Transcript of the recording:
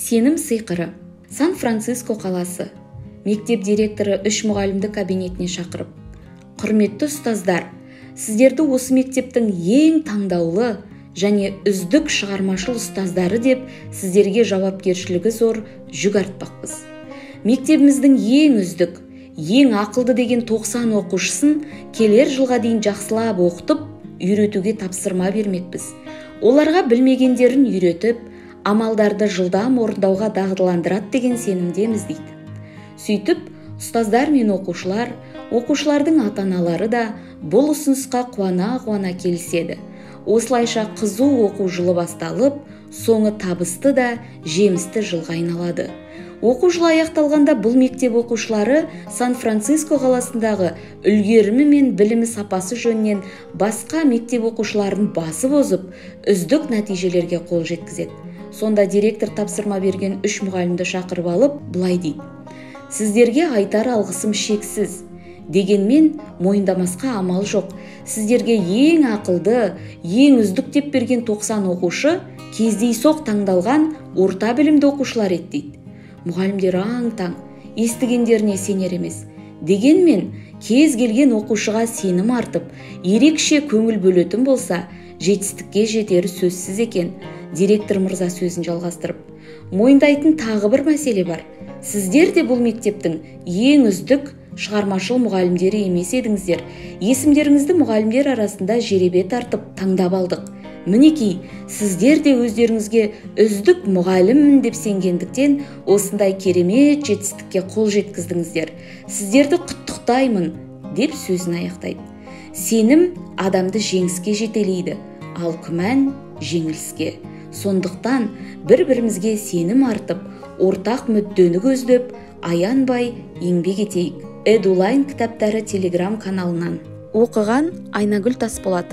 Сенім сыйқыры. Сан-Франциско қаласы. Мектеп директоры 3 мұғалімді кабинетіне шақырып: құрметті ұстаздар, сіздерді осы мектептің ең таңдаулы және үздік шығармашыл ұстаздары деп сіздерге жауапкершілігі зор жүк артпақпыз. Мектебіміздің ең үздік, ең ақылды деген 90 оқушысын келер жылға дейін жақсылап оқытып, үйретуге тапсырма бермекпіз. Оларға білмегендерін үйретіп, амалдарды жылдам орындауға дағдыландырады деген сенімдеміз дейді. Сөйтіп, ұстаздар мен оқушылар, оқушылардың ата-аналары да бұл ұсынысқа қуана келіседі. Осылайша қызу оқу жылы басталып, соңы табысты да жемісті жылға айналады. Оқу жылы аяқталғанда бұл мектеп оқушылары Сан-Франциско қаласындағы үлгерімі мен білімі сапасы жөнінен басқа мектеп оқушыларын басып озып, үздік нәтижелерге қол жеткізеді. Сонда директор тапсырма берген 3 мұғалімді шақырып алып, былай дейді: сіздерге айтар алғысым шексіз. Дегенмен мойындамасқа амал жоқ. Сіздерге ең ақылды, ең үздік деп берген 90 оқушы кездейсоқ таңдалған орта білімді оқушылар еді дейді. Мұғалімдер аң-таң, естігендеріне сенер емес. Дегенмен кез келген оқушыға сенім артып, ерекше көңіл бөлетін болса, жетістікке жетері сөзсіз екен. Директор мырза сөзін жалғастырып: мойындайтын тағы бір мәселе бар. Сіздер де бұл мектептің ең үздік шығармашыл мұғалімдері емес едіңіздер. Есімдеріңізді мұғалімдер арасында жеребе тартып таңдап алдық. Мінекей, сіздер де өздеріңізге үздік мұғаліммін деп сенгендіктен осындай керемет жетістікке қол жеткіздіңіздер. Сіздерді құттықтаймын деп сөзін аяқтайды. Сенім адамды жеңіске жетелейді, ал күмән жеңіліске. Сондықтан бір-бірімізге сенім артып, ортақ мүддені көздеп, аянбай еңбек етейік. Эдулайн кітаптары телеграм каналынан. Оқыған Айнагүл Тасболат.